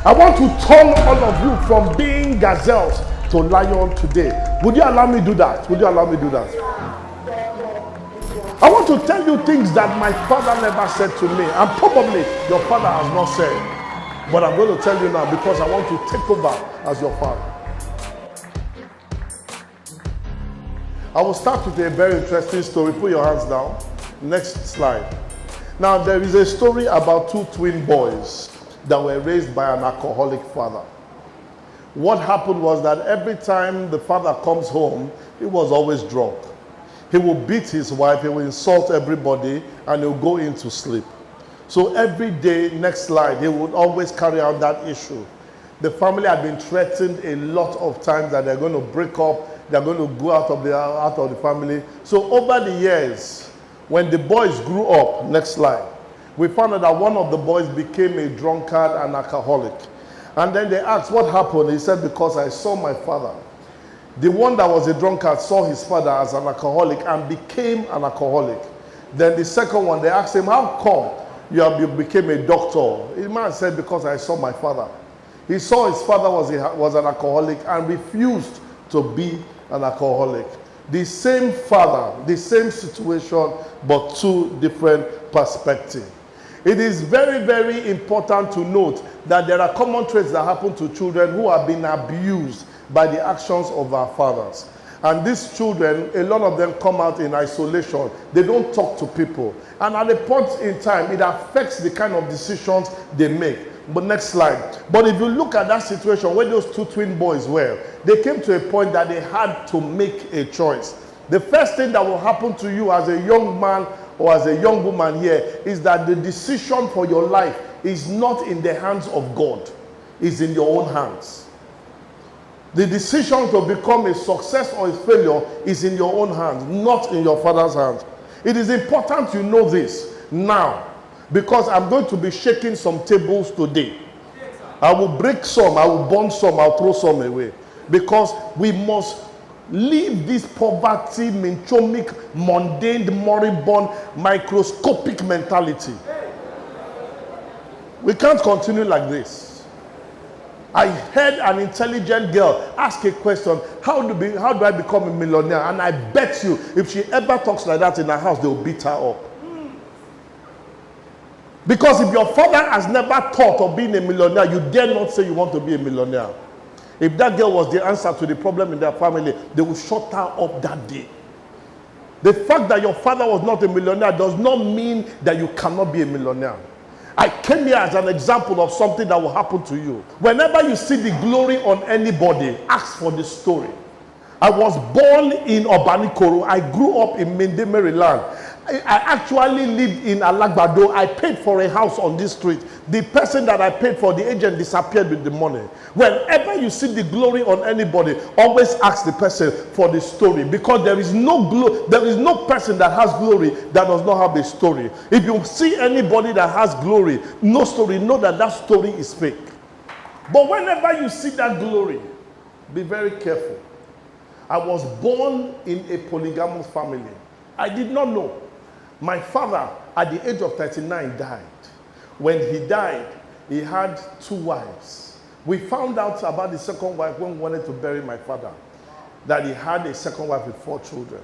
I want to turn all of you from being gazelles to lion today. Would you allow me to do that? Would you allow me to do that? I want to tell you things that my father never said to me, and probably your father has not said. But I'm going to tell you now because I want to take over as your father. I will start with a very interesting story. Put your hands down. Next slide. Now, there is a story about two twin boys that were raised by an alcoholic father. What happened was that every time the father comes home, he was always drunk. He will beat his wife, he will insult everybody, and he will go in to sleep. So every day, next slide, he would always carry out that issue. The family had been threatened a lot of times that they're going to break up, they're going to go out of the family. So over the years, when the boys grew up, next slide, we found out that one of the boys became a drunkard and alcoholic. And then they asked, what happened? He said, because I saw my father. The one that was a drunkard saw his father as an alcoholic and became an alcoholic. Then the second one, they asked him, how come you became a doctor? The man said, because I saw my father. He saw his father was an alcoholic and refused to be an alcoholic. The same father, the same situation, but two different perspectives. It is very, very important to note that there are common traits that happen to children who have been abused by the actions of our fathers. And these children, a lot of them come out in isolation. They don't talk to people. And at a point in time, it affects the kind of decisions they make. But next slide. But if you look at that situation where those two twin boys were, they came to a point that they had to make a choice. The first thing that will happen to you as a young man or as a young woman here is that the decision for your life is not in the hands of God. It's in your own hands. The decision to become a success or a failure is in your own hands, not in your father's hands. It is important you know this now, because I'm going to be shaking some tables today. I will break some, I will burn some, I'll throw some away. Because we must leave this poverty, minchomic, mundane, moribund, microscopic mentality. We can't continue like this. I heard an intelligent girl ask a question, how do I become a millionaire? And I bet you, if she ever talks like that in her house, they will beat her up. Because if your father has never thought of being a millionaire, you dare not say you want to be a millionaire. If that girl was the answer to the problem in their family, they will shut her up that day. The fact that your father was not a millionaire does not mean that you cannot be a millionaire. I came here as an example of something that will happen to you. Whenever you see the glory on anybody, ask for the story. I was born in Obanikoro. I grew up in Mende, Maryland. I actually lived in Alagbado. I paid for a house on this street. The person that I paid for, the agent disappeared with the money. Whenever you see the glory on anybody, always ask the person for the story, because there is no person that has glory that does not have a story. If you see anybody that has glory, no story, know that that story is fake. But whenever you see that glory, be very careful. I was born in a polygamous family. I did not know. My father, at the age of 39, died. When he died, he had two wives. We found out about the second wife when we wanted to bury my father, that he had a second wife with 4 children.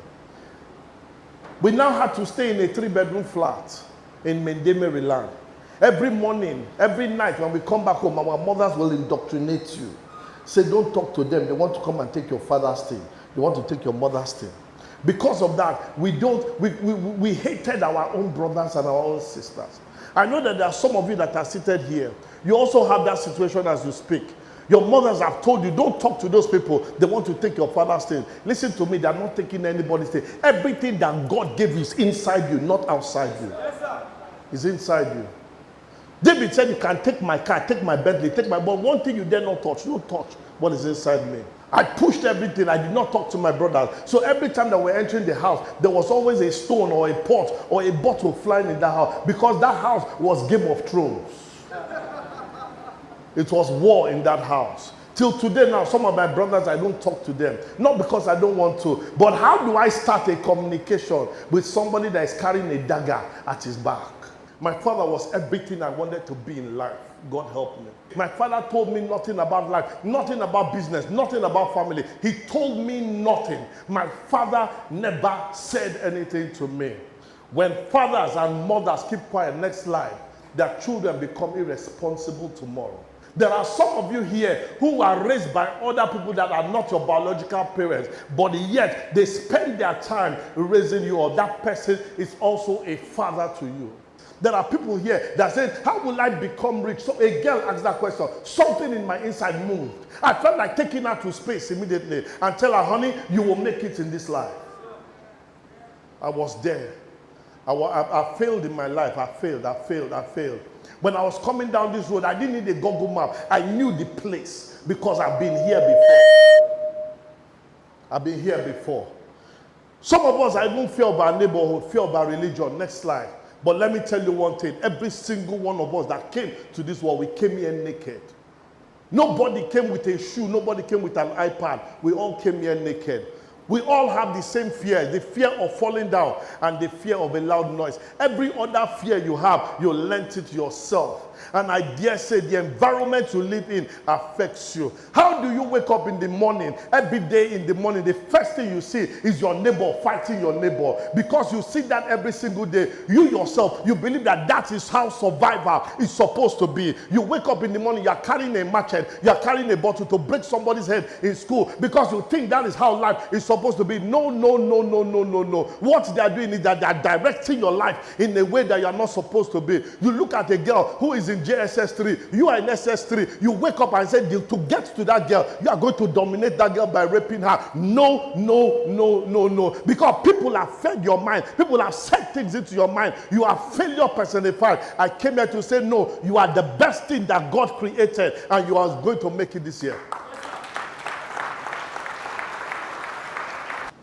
We now had to stay in a 3-bedroom flat in Mende, Maryland. Every morning, every night when we come back home, our mothers will indoctrinate you. Say, don't talk to them. They want to come and take your father's thing. They want to take your mother's thing. Because of that, we hated our own brothers and our own sisters. I know that there are some of you that are seated here. You also have that situation as you speak. Your mothers have told you, don't talk to those people. They want to take your father's thing. Listen to me, they're not taking anybody's thing. Everything that God gave you is inside you, not outside you. It's inside you. David said, you can take my car, take my Bentley, take my... But one thing you dare not touch, don't touch what is inside me. I pushed everything. I did not talk to my brothers. So every time that we're entering the house, there was always a stone or a pot or a bottle flying in that house, because that house was Game of Thrones. It was war in that house. Till today now, some of my brothers, I don't talk to them. Not because I don't want to, but how do I start a communication with somebody that is carrying a dagger at his back? My father was everything I wanted to be in life. God help me. My father told me nothing about life, nothing about business, nothing about family. He told me nothing. My father never said anything to me. When fathers and mothers keep quiet, next slide, their children become irresponsible tomorrow. There are some of you here who are raised by other people that are not your biological parents, but yet they spend their time raising you, or that person is also a father to you. There are people here that say, how will I become rich? So a girl asked that question. Something in my inside moved. I felt like taking her to space immediately and tell her, honey, you will make it in this life. I was there. I failed in my life. I failed. When I was coming down this road, I didn't need a Google map. I knew the place because I've been here before. Some of us, I even fear of our neighborhood, fear of our religion. Next slide. But let me tell you one thing. Every single one of us that came to this world, we came here naked. Nobody came with a shoe. Nobody came with an iPad. We all came here naked. We all have the same fear, the fear of falling down and the fear of a loud noise. Every other fear you have, you learnt it yourself. And I dare say the environment you live in affects you. How do you wake up in the morning? Every day in the morning, the first thing you see is your neighbor fighting your neighbor. Because you see that every single day. You yourself, you believe that that is how survival is supposed to be. You wake up in the morning, you are carrying a machete, you are carrying a bottle to break somebody's head in school because you think that is how life is supposed to be. No. What they are doing is that they are directing your life in a way that you are not supposed to be. You look at a girl who is in JSS 3, you are in SS 3, you wake up and say, to get to that girl, you are going to dominate that girl by raping her. No. Because people have fed your mind, people have said things into your mind. You are failure personified. I came here to say, no, you are the best thing that God created, and you are going to make it this year.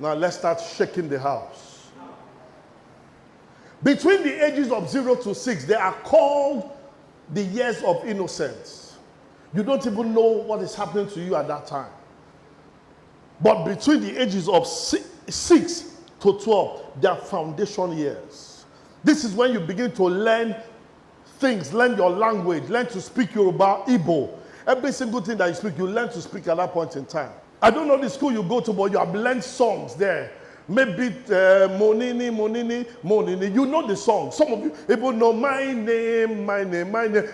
Now let's start shaking the house. Between the ages of 0 to 6, they are called the years of innocence. You don't even know what is happening to you at that time. But between the ages of 6 to 12, they are foundation years. This is when you begin to learn things, learn your language, learn to speak Yoruba, Igbo. Every single thing that you speak, you learn to speak at that point in time. I don't know the school you go to, but you have learned songs there. Maybe Monini. You know the song. Some of you even know my name.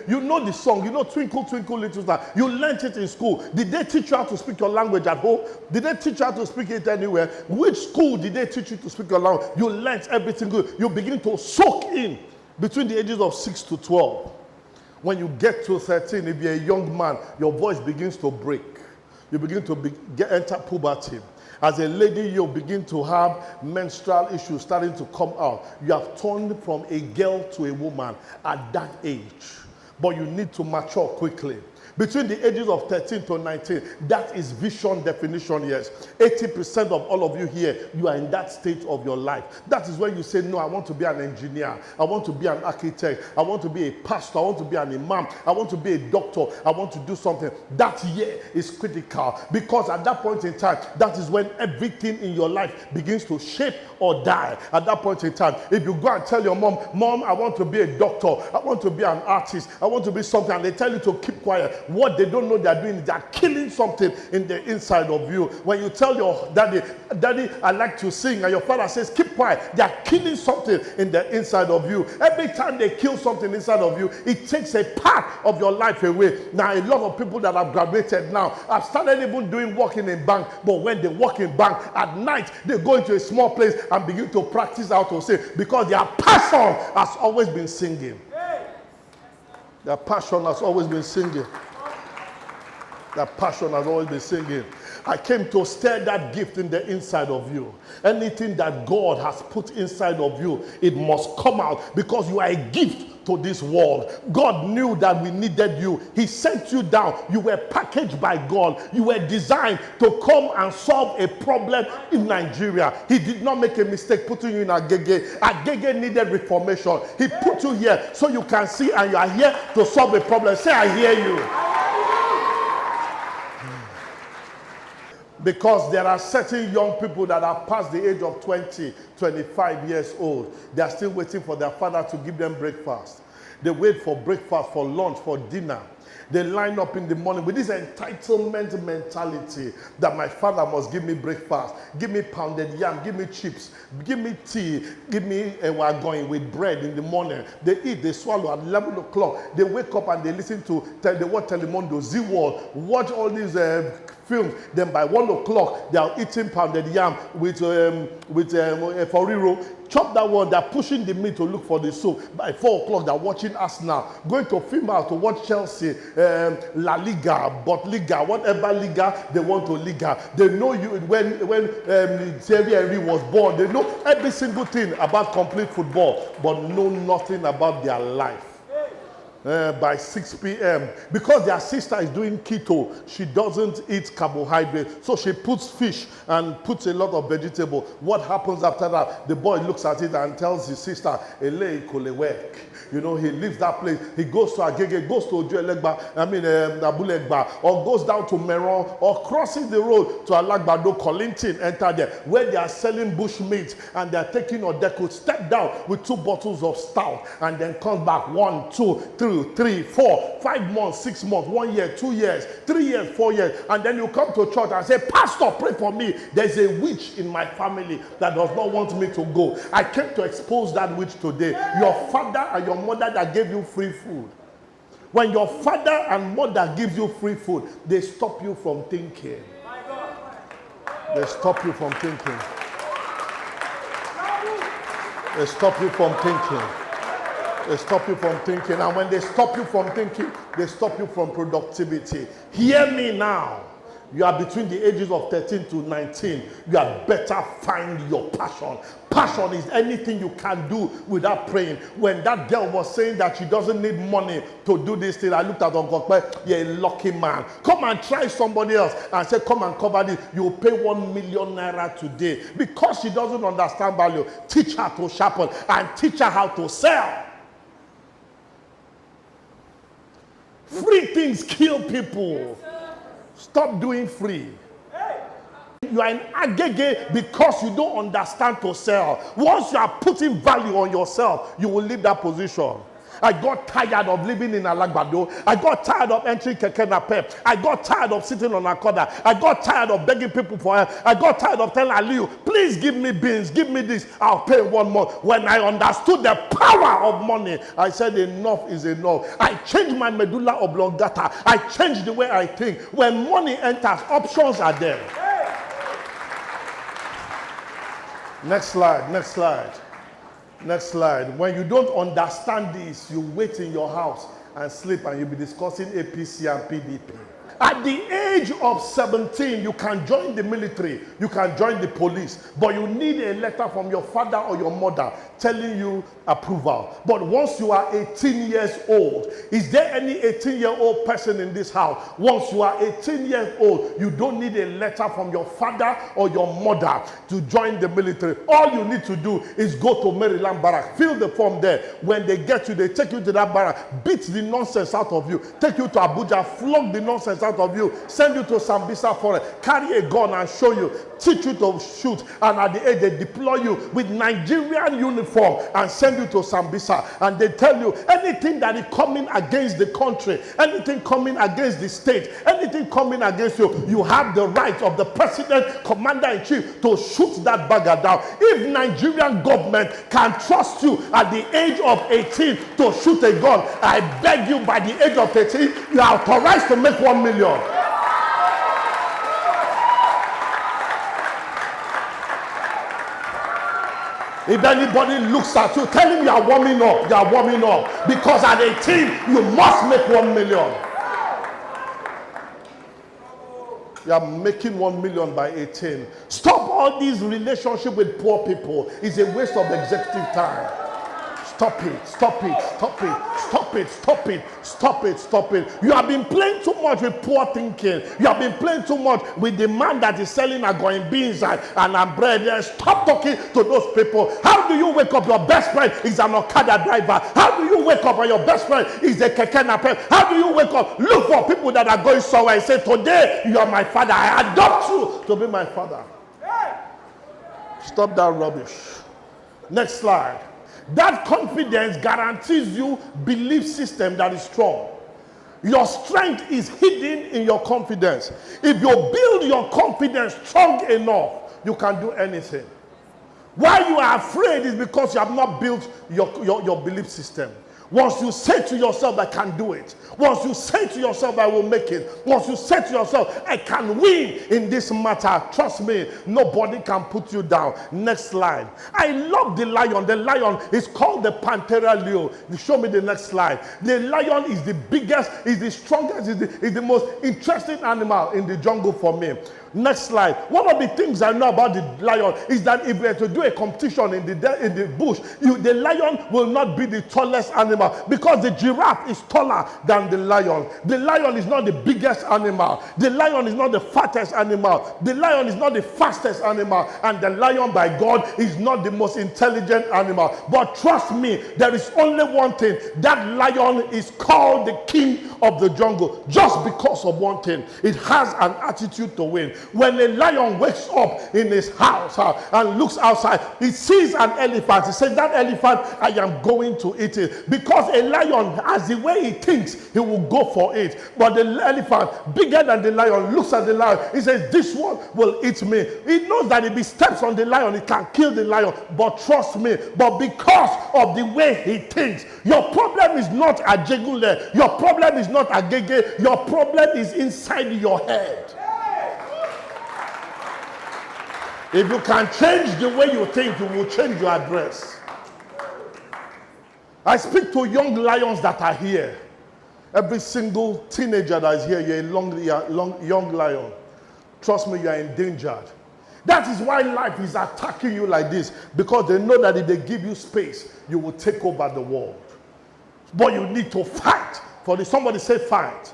You know the song. You know Twinkle, Twinkle, Little Star. You learned it in school. Did they teach you how to speak your language at home? Did they teach you how to speak it anywhere? Which school did they teach you to speak your language? You learned everything good. You begin to soak in between the ages of 6 to 12. When you get to 13, if you're a young man, your voice begins to break. You begin to enter puberty. As a lady, you begin to have menstrual issues starting to come out. You have turned from a girl to a woman at that age. But you need to mature quickly. Between the ages of 13 to 19, that is vision definition years. 80% of all of you here, you are in that stage of your life. That is when you say, no, I want to be an engineer. I want to be an architect. I want to be a pastor. I want to be an imam. I want to be a doctor. I want to do something. That year is critical because at that point in time, that is when everything in your life begins to shape or die. At that point in time, if you go and tell your mom, I want to be a doctor. I want to be an artist. I want to be something, and they tell you to keep quiet. What they don't know they are doing is they are killing something in the inside of you. When you tell your daddy, I like to sing, and your father says, keep quiet, they are killing something in the inside of you. Every time they kill something inside of you, it takes a part of your life away. Now, a lot of people that have graduated now have started even doing working in bank, but when they work in bank at night, they go into a small place and begin to practice how to sing because their passion has always been singing. Their passion has always been singing. That passion has always been singing. I came to stir that gift in the inside of you. Anything that God has put inside of you, it must come out because you are a gift to this world. God knew that we needed you. He sent you down. You were packaged by God. You were designed to come and solve a problem in Nigeria. He did not make a mistake putting you in Agege. Agege needed reformation. He put you here so you can see, and you are here to solve a problem. Say, I hear you. Because there are certain young people that are past the age of 20, 25 years old. They are still waiting for their father to give them breakfast. They wait for breakfast, for lunch, for dinner. They line up in the morning with this entitlement mentality that my father must give me breakfast, give me pounded yam, give me chips, give me tea, give me going with bread in the morning. They eat, they swallow at 11 o'clock. They wake up and they listen to, they watch Telemundo, Z-World, watch all these films. Then by 1 o'clock, they are eating pounded yam with foriro. Chop that one, they're pushing the meat to look for the soup. By 4 o'clock, they're watching Arsenal, going to film out to watch Chelsea, La Liga, Bundesliga, whatever Liga they want to Liga. They know you when Thierry Henry was born. They know every single thing about complete football, but know nothing about their life. By 6 p.m. because their sister is doing keto, she doesn't eat carbohydrate, so she puts fish and puts a lot of vegetable. What happens after that? The boy looks at it and tells his sister, "Ele Kolewek." You know, he leaves that place. He goes to Agege, goes to Ojuelegba, Abulegba, or goes down to Meron, or crosses the road to Alagbado, Kollington, enter there, where they are selling bush meat, and they are taking Odeko, step down with 2 bottles of stout, and then comes back 1, 2, 3, 4, 5 months, 6 months, 1 year, 2 years, 3 years, 4 years, and then you come to church and say, "Pastor, pray for me. There's a witch in my family that does not want me to go." I came to expose that witch today. Your father and your mother that gave you free food. When your father and mother gives you free food, they stop you from thinking. They stop you from thinking. They stop you from thinking. They stop you from thinking. And when they stop you from thinking, they stop you from productivity. Hear me now. You are between the ages of 13 to 19. You had better find your passion. Passion is anything you can do without praying. When that girl was saying that she doesn't need money to do this thing, I looked at Uncle Kpe, you're a lucky man. Come and try somebody else and say, "Come and cover this. You'll pay 1 million naira today." Because she doesn't understand value, teach her to sharpen and teach her how to sell. Free things kill people. Stop doing free. You are in agege because you don't understand to sell. Once you are putting value on yourself, you will leave that position. I got tired of living in Alagbado. I got tired of entering Keke Napep. I got tired of sitting on a corner. I got tired of begging people for help. I got tired of telling Aliu, "Please give me beans, give me this. I'll pay 1 month." When I understood the power of money, I said enough is enough. I changed my medulla oblongata. I changed the way I think. When money enters, options are there. Next slide, next slide. Next slide. When you don't understand this, you wait in your house and sleep, and you'll be discussing APC and PDP. At the age of 17, you can join the military, you can join the police, but you need a letter from your father or your mother telling you approval. But once you are 18 years old, is there any 18-year-old person in this house? Once you are 18 years old, you don't need a letter from your father or your mother to join the military. All you need to do is go to Maryland Barrack, fill the form there. When they get you, they take you to that barrack, beat the nonsense out of you, take you to Abuja, flog the nonsense out of you, send you to Sambisa Forest, carry a gun and show you, teach you to shoot, and at the end they deploy you with Nigerian uniform and send you to Sambisa, and they tell you anything that is coming against the country, anything coming against the state, anything coming against you, you have the right of the president, commander-in-chief, to shoot that bagger down. If Nigerian government can trust you at the age of 18 to shoot a gun, I beg you, by the age of 18, you are authorized to make 1 million. If anybody looks at you, tell him you are warming up. You are warming up. Because at 18, you must make 1 million. You are making 1 million by 18. Stop all these relationships with poor people. It's a waste of executive time. Stop it, stop it, stop it, stop it, stop it, stop it, stop it. You have been playing too much with poor thinking. You have been playing too much with the man that is selling going beans and bread. Stop talking to those people. How do you wake up? Your best friend is an Okada driver. How do you wake up and your best friend is a keke napep? How do you wake up? Look for people that are going somewhere and say, today you are my father. I adopt you to be my father. Stop that rubbish. Next slide. That confidence guarantees you belief system that is strong. Your strength is hidden in your confidence. If you build your confidence strong enough, you can do anything. Why you are afraid is because you have not built your belief system. Once you say to yourself, I can do it. Once you say to yourself, I will make it. Once you say to yourself, I can win in this matter. Trust me, nobody can put you down. Next slide. I love the lion. The lion is called the Panthera leo. Show me the next slide. The lion is the biggest, is the strongest, is the most interesting animal in the jungle for me. Next slide. One of the things I know about the lion is that if we are to do a competition in the bush, the lion will not be the tallest animal because the giraffe is taller than the lion. The lion is not the biggest animal. The lion is not the fattest animal. The lion is not the fastest animal. And the lion, by God, is not the most intelligent animal. But trust me, there is only one thing. That lion is called the king of the jungle just because of one thing. It has an attitude to win. When a lion wakes up in his house and looks outside, he sees an elephant. He says, that elephant, I am going to eat it. Because a lion, as the way he thinks, he will go for it. But the elephant, bigger than the lion, looks at the lion. He says, this one will eat me. He knows that if he steps on the lion, he can kill the lion. But trust me, but because of the way he thinks, your problem is not a jegule. Your problem is not a gege. Your problem is inside your head. If you can change the way you think, you will change your address. I speak to young lions that are here. Every single teenager that is here, you're a young lion. Trust me, you are endangered. That is why life is attacking you like this, because they know that if they give you space, you will take over the world. But you need to fight for this. Somebody say fight.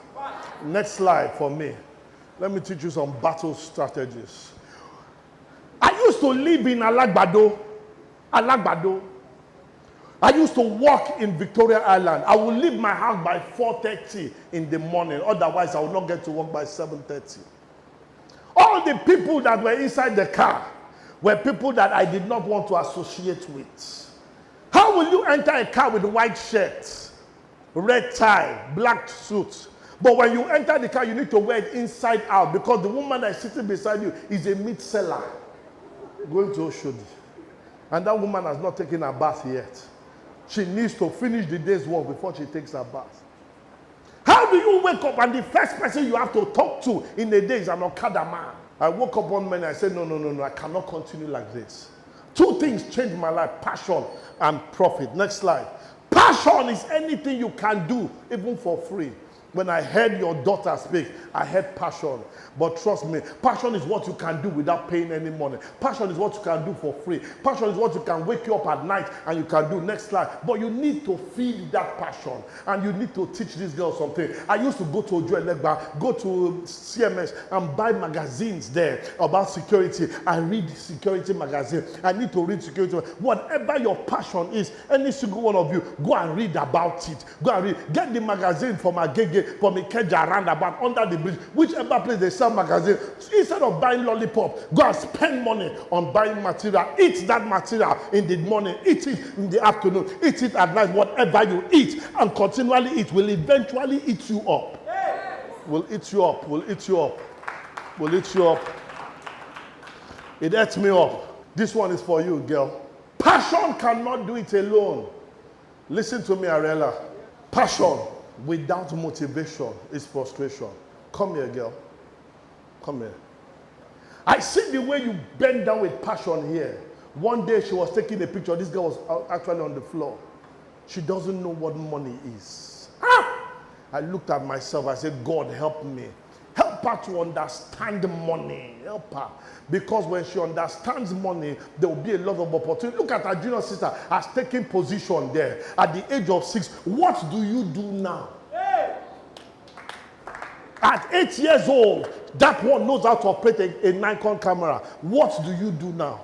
Next slide for me. Let me teach you some battle strategies. I used to live in Alagbado. I used to walk in Victoria Island. I would leave my house by 4:30 in the morning. Otherwise, I would not get to work by 7:30. All the people that were inside the car were people that I did not want to associate with. How will you enter a car with white shirt, red tie, black suit? But when you enter the car, you need to wear it inside out because the woman that is sitting beside you is a meat seller going to Oshodi. And that woman has not taken her bath yet. She needs to finish the day's work before she takes her bath. How do you wake up and the first person you have to talk to in a day is an Okada man? I woke up one morning and I said, no, I cannot continue like this. Two things changed my life, passion and profit. Next slide. Passion is anything you can do, even for free. When I heard your daughter speak, I had passion. But trust me, passion is what you can do without paying any money. Passion is what you can do for free. Passion is what you can wake you up at night and you can do. Next slide. But you need to feed that passion. And you need to teach this girl something. I used to go to Ojo Elegba, go to CMS and buy magazines there about security. I read security magazine. I need to read security. Whatever your passion is, any single one of you, go and read about it. Go and read. Get the magazine from Agege, from Ikeja, roundabout, under the bridge, whichever place they sell magazine. Instead of buying lollipop, go and spend money on buying material. Eat that material in the morning, eat it in the afternoon, eat it at night. Whatever you eat and continually eat will eventually eat you up. Will eat you up, will eat you up, will eat you up. It ate me up. This one is for you, girl. Passion cannot do it alone. Listen to me, Ariella. Passion without motivation is frustration. Come here, girl. Come here. I see the way you bend down with passion here. One day she was taking a picture. This girl was actually on the floor. She doesn't know what money is. I looked at myself. I said, God, help me. Help her to understand money. Help her. Because when she understands money, there will be a lot of opportunity. Look at her junior sister has taken position there. At the age of 6, what do you do now? Hey. At 8 years old, that one knows how to operate a Nikon camera. What do you do now?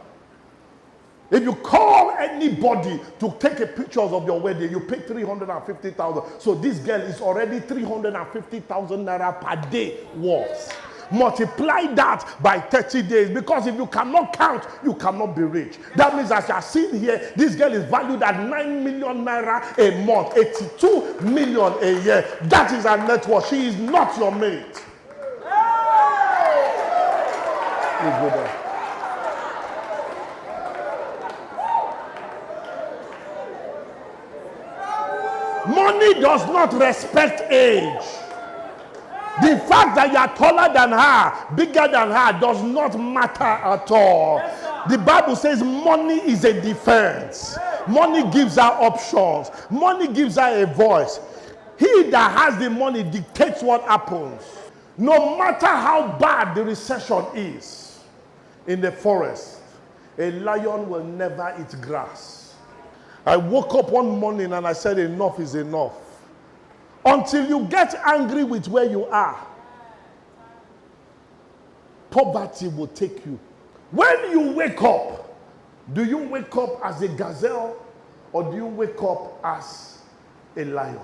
If you call anybody to take a picture of your wedding, you pay 350,000. So this girl is already 350,000 naira per day worth. Multiply that by 30 days, because if you cannot count, you cannot be rich. That means, as you are seeing here, this girl is valued at 9 million naira a month, 82 million a year. That is her net worth. She is not your mate. You go there. Money does not respect age. The fact that you are taller than her, bigger than her, does not matter at all. The Bible says money is a defense. Money gives her options. Money gives her a voice. He that has the money dictates what happens. No matter how bad the recession is in the forest, a lion will never eat grass. I woke up one morning and I said, enough is enough. Until you get angry with where you are, poverty will take you. When you wake up, do you wake up as a gazelle or do you wake up as a lion?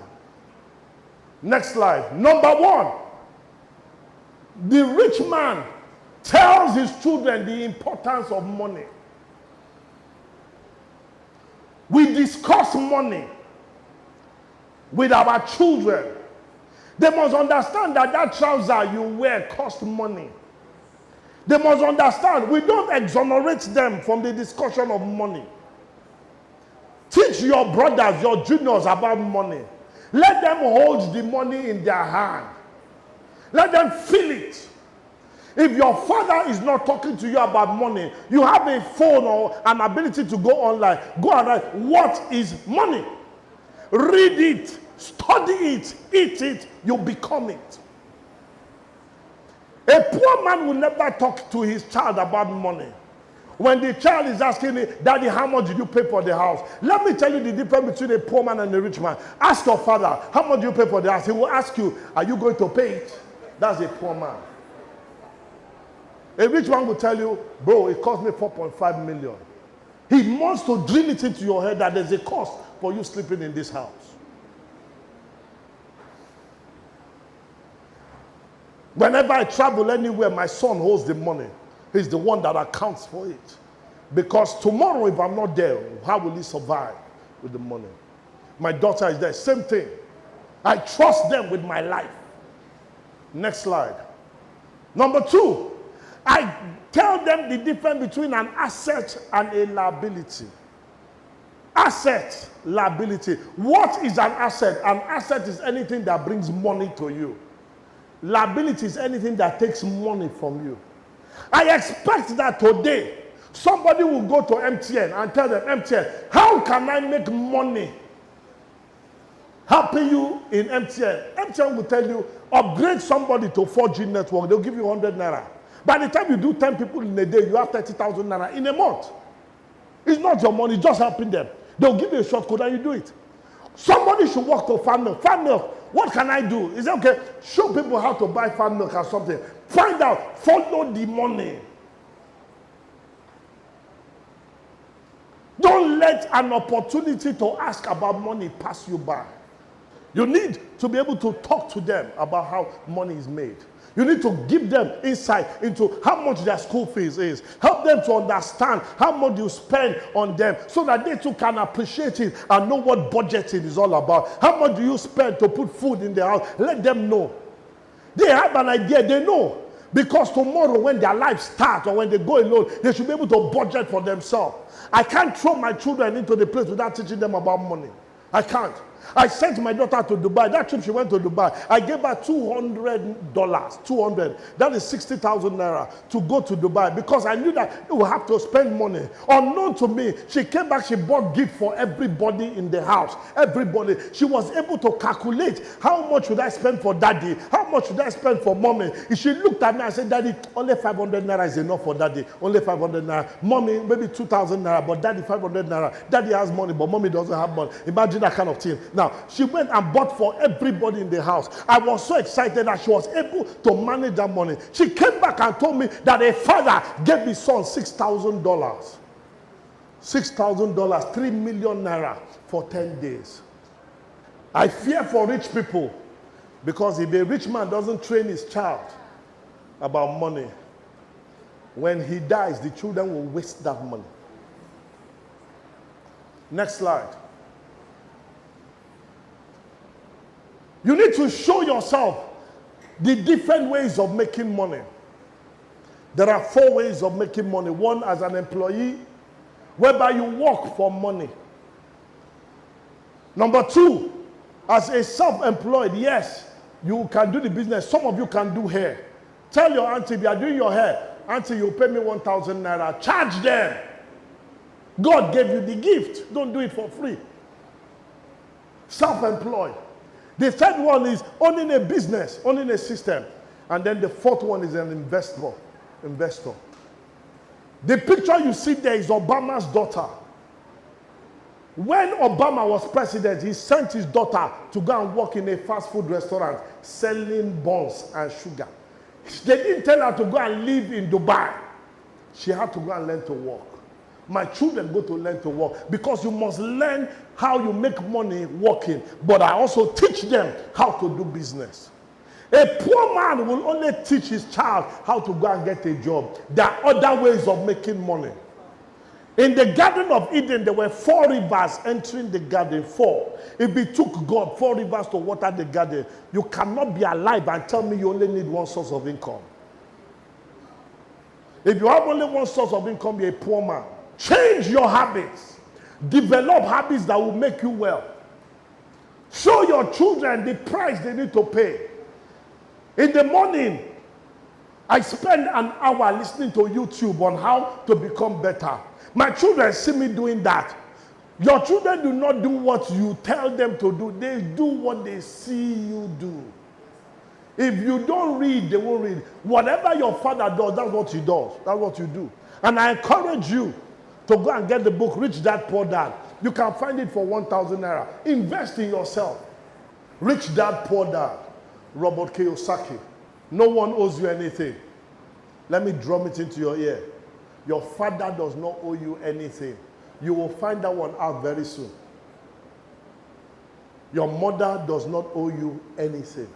Next slide. Number 1, the rich man tells his children the importance of money. We discuss money with our children. They must understand that that trouser you wear costs money. They must understand we don't exonerate them from the discussion of money. Teach your brothers, your juniors about money. Let them hold the money in their hand. Let them feel it. If your father is not talking to you about money, you have a phone or an ability to go online. Go and write, what is money? Read it, study it, eat it, you become it. A poor man will never talk to his child about money. When the child is asking me, Daddy, how much did you pay for the house? Let me tell you the difference between a poor man and a rich man. Ask your father, how much do you pay for the house? He will ask you, are you going to pay it? That's a poor man. A rich man will tell you, bro, it cost me 4.5 million. He wants to drill it into your head that there's a cost for you sleeping in this house. Whenever I travel anywhere, my son holds the money. He's the one that accounts for it. Because tomorrow, if I'm not there, how will he survive with the money? My daughter is there, same thing. I trust them with my life. Next slide. Number 2, I tell them the difference between an asset and a liability. Asset, liability. What is an asset? An asset is anything that brings money to you. Liability is anything that takes money from you. I expect that today, somebody will go to MTN and tell them, MTN, how can I make money helping you in MTN? MTN will tell you, upgrade somebody to 4G network. They'll give you 100 naira. By the time you do 10 people in a day, you have 30,000 naira in a month. It's not your money, it's just helping them. They'll give you a short code and you do it. Somebody should walk to farm milk. Farm milk, what can I do? Is it okay? Show people how to buy farm milk or something. Find out, follow the money. Don't let an opportunity to ask about money pass you by. You need to be able to talk to them about how money is made. You need to give them insight into how much their school fees is. Help them to understand how much you spend on them so that they too can appreciate it and know what budgeting is all about. How much do you spend to put food in their house? Let them know. They have an idea, they know. Because tomorrow when their life starts or when they go alone, they should be able to budget for themselves. I can't throw my children into the place without teaching them about money. I can't. I sent my daughter to Dubai. That trip she went to Dubai. I gave her $200. 200. That is 60,000 naira to go to Dubai because I knew that it would have to spend money. Unknown to me, she came back. She bought gift for everybody in the house. Everybody. She was able to calculate how much should I spend for daddy? How much should I spend for mommy? She looked at me and said, "Daddy, only 500 naira is enough for daddy. Only 500 naira. Mommy, maybe 2,000 naira, but daddy 500 naira. Daddy has money, but mommy doesn't have money." Imagine that kind of thing. Now, she went and bought for everybody in the house. I was so excited that she was able to manage that money. She came back and told me that a father gave his son $6,000. $6,000, 3 million naira for 10 days. I fear for rich people because if a rich man doesn't train his child about money, when he dies, the children will waste that money. Next slide. You need to show yourself the different ways of making money. There are 4 ways of making money. One, as an employee, whereby you work for money. Number 2, as a self-employed, yes, you can do the business. Some of you can do hair. Tell your auntie, if you are doing your hair, auntie, you pay me 1,000 naira. Charge them. God gave you the gift. Don't do it for free. Self-employed. The third one is owning a business, owning a system. And then the 4th one is an investor. The picture you see there is Obama's daughter. When Obama was president, he sent his daughter to go and work in a fast food restaurant selling buns and sugar. They didn't tell her to go and live in Dubai. She had to go and learn to work. My children go to learn to work because you must learn how you make money working. But I also teach them how to do business. A poor man will only teach his child how to go and get a job. There are other ways of making money. In the Garden of Eden, there were 4 rivers entering the garden. 4. If it took God 4 rivers to water the garden, you cannot be alive and tell me you only need one source of income. If you have only one source of income, you're a poor man. Change your habits. Develop habits that will make you well. Show your children the price they need to pay. In the morning, I spend an hour listening to YouTube on how to become better. My children see me doing that. Your children do not do what you tell them to do. They do what they see you do. If you don't read, they won't read. Whatever your father does, that's what he does. That's what you do. And I encourage you to go and get the book, Rich Dad, Poor Dad. You can find it for 1,000 naira. Invest in yourself. Rich Dad, Poor Dad. Robert Kiyosaki. No one owes you anything. Let me drum it into your ear. Your father does not owe you anything. You will find that one out very soon. Your mother does not owe you anything.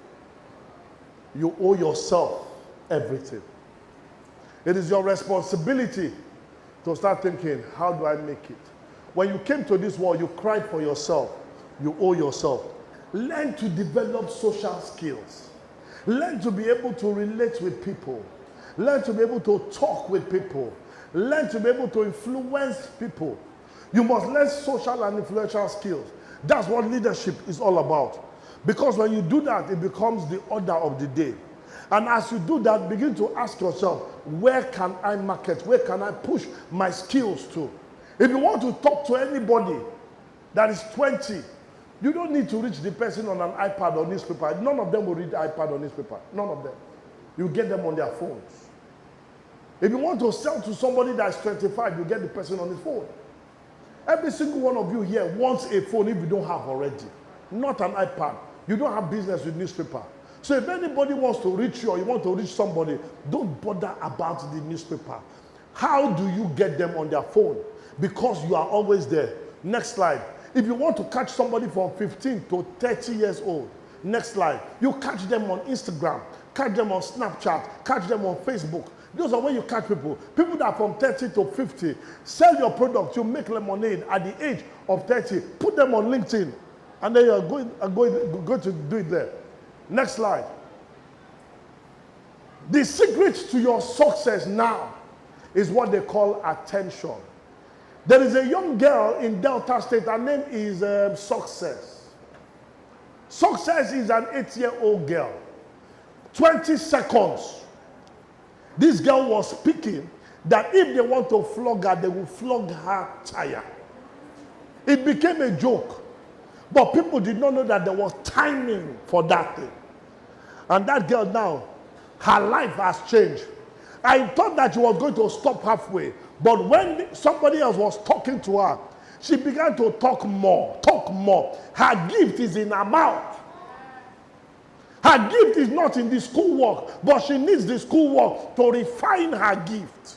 You owe yourself everything. It is your responsibility to start thinking, how do I make it? When you came to this world, you cried for yourself. You owe yourself. Learn to develop social skills. Learn to be able to relate with people. Learn to be able to talk with people. Learn to be able to influence people. You must learn social and influential skills. That's what leadership is all about. Because when you do that, it becomes the order of the day. And as you do that, begin to ask yourself, where can I market? Where can I push my skills to? If you want to talk to anybody that is 20, you don't need to reach the person on an iPad or newspaper. None of them will read iPad or newspaper. None of them. You get them on their phones. If you want to sell to somebody that's 25, you get the person on his phone. Every single one of you here wants a phone if you don't have already. Not an iPad. You don't have business with newspaper. So if anybody wants to reach you or you want to reach somebody, don't bother about the newspaper. How do you get them on their phone? Because you are always there. Next slide. If you want to catch somebody from 15 to 30 years old, next slide. You catch them on Instagram, catch them on Snapchat, catch them on Facebook. Those are when you catch people. People that are from 30 to 50. Sell your product. You make lemonade at the age of 30. Put them on LinkedIn. And then you're going to do it there. Next slide. The secret to your success now is what they call attention. There is a young girl in Delta State. Her name is Success. Success is an 8-year-old girl. 20 seconds. This girl was speaking that if they want to flog her, they will flog her tire. It became a joke. But people did not know that there was timing for that thing. And that girl now, her life has changed. I thought that she was going to stop halfway. But when somebody else was talking to her, she began to talk more, talk more. Her gift is in her mouth. Her gift is not in the schoolwork, but she needs the schoolwork to refine her gift.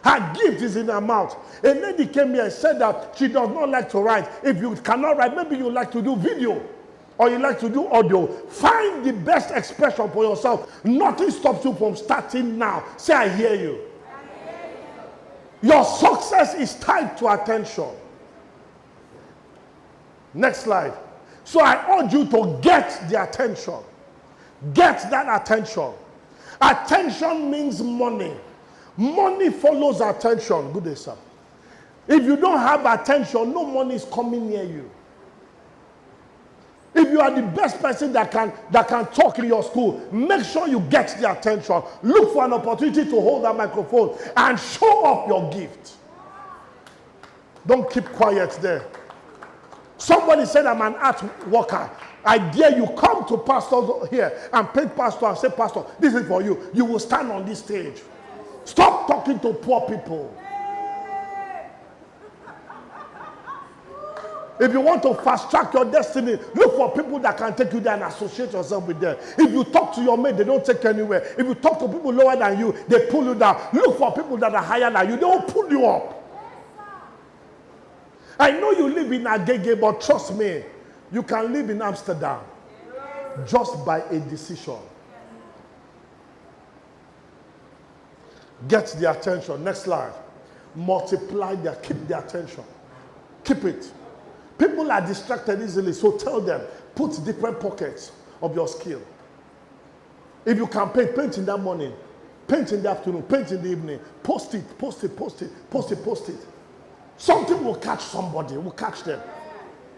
Her gift is in her mouth. A lady came here and said that she does not like to write. If you cannot write, maybe you like to do video or you like to do audio. Find the best expression for yourself. Nothing stops you from starting now. Say, I hear you. I hear you. Your success is tied to attention. Next slide. So I urge you to get the attention. Get that attention. Attention means money. Money follows attention. Good day, sir. If you don't have attention, no money is coming near you. If you are the best person that can talk in your school, make sure you get the attention. Look for an opportunity to hold that microphone and show off your gift. Don't keep quiet there. Somebody said, I'm an art worker. I dare you, come to pastors here and paint pastor and say, Pastor, this is for you. You will stand on this stage. Stop talking to poor people. If you want to fast track your destiny, look for people that can take you there and associate yourself with them. If you talk to your mate, they don't take you anywhere. If you talk to people lower than you, they pull you down. Look for people that are higher than you. They will pull you up. I know you live in Agege, but trust me, you can live in Amsterdam just by a decision. Get the attention. Next slide. Multiply their, keep the attention. Keep it. People are distracted easily, so tell them, put different pockets of your skill. If you can paint, paint in the morning, paint in the afternoon, paint in the evening, post it, post it, post it, post it, post it. Something will catch somebody, will catch them.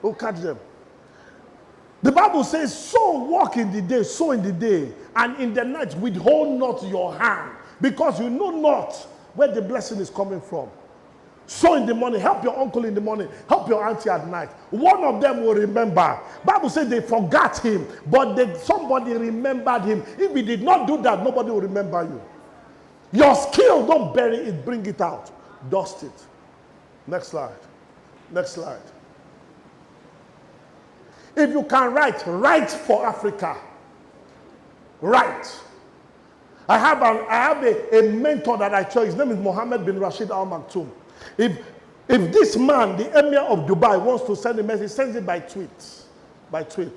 Will catch them. The Bible says, so walk in the day, sow in the day, and in the night withhold not your hand, because you know not where the blessing is coming from. Sow in the morning, help your uncle in the morning, help your auntie at night. One of them will remember. Bible says they forgot him, but somebody remembered him. If he did not do that, nobody will remember you. Your skill, don't bury it, bring it out. Dust it. Next slide. Next slide. If you can write, write for Africa. Write. I have a mentor that I chose. His name is Mohammed bin Rashid Al Maktoum. If this man, the Emir of Dubai, wants to send a message, he sends it by tweet. By tweet.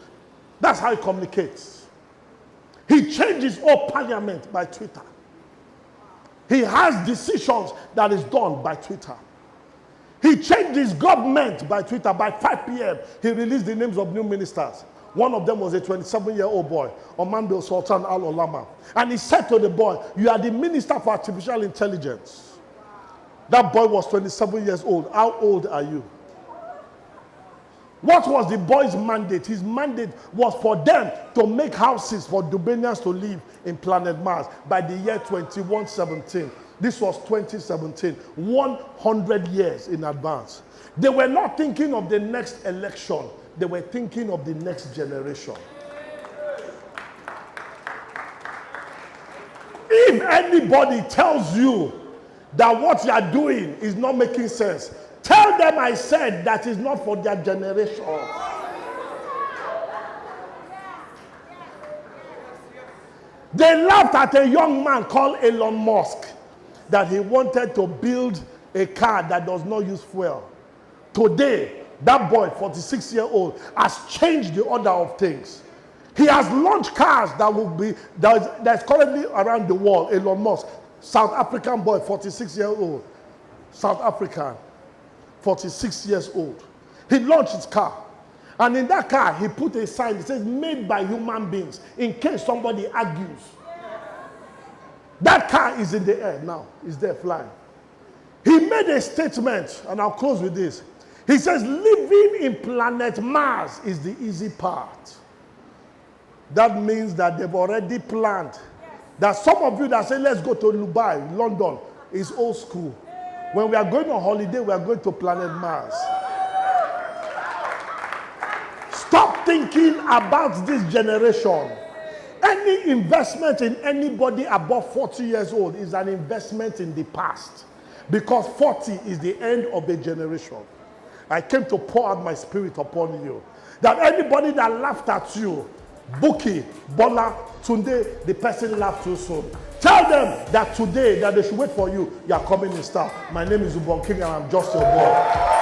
That's how he communicates. He changes all parliament by Twitter. He has decisions that is done by Twitter. He changed his government by Twitter. By 5 p.m., he released the names of new ministers. One of them was a 27-year-old boy, Oman bin Sultan Al Olama. And he said to the boy, you are the minister for artificial intelligence. That boy was 27 years old. How old are you? What was the boy's mandate? His mandate was for them to make houses for Dubanians to live in planet Mars by the year 2117. This was 2017, 100 years in advance. They were not thinking of the next election. They were thinking of the next generation. If anybody tells you that what you are doing is not making sense, tell them I said that is not for their generation. They laughed at a young man called Elon Musk that he wanted to build a car that does not use fuel. Today, that boy, 46-year-old, has changed the order of things. He has launched cars that will be that's currently around the world. Elon Musk, South African boy, 46-year-old, South African, 46 years old. He launched his car. And in that car, he put a sign that says, made by human beings, in case somebody argues. That car is in the air now. It's there flying. He made a statement, and I'll close with this. He says, living in planet Mars is the easy part. That means that they've already planned. That some of you that say, let's go to Dubai, London, is old school. When we are going on holiday, we are going to planet Mars. Stop thinking about this generation. Any investment in anybody above 40 years old is an investment in the past. Because 40 is the end of a generation. I came to pour out my spirit upon you. That anybody that laughed at you, Buki, Bola, Tunde, the person laughed too soon. Tell them that today, that they should wait for you. You are coming in style. My name is Ubon King and I'm just your boy.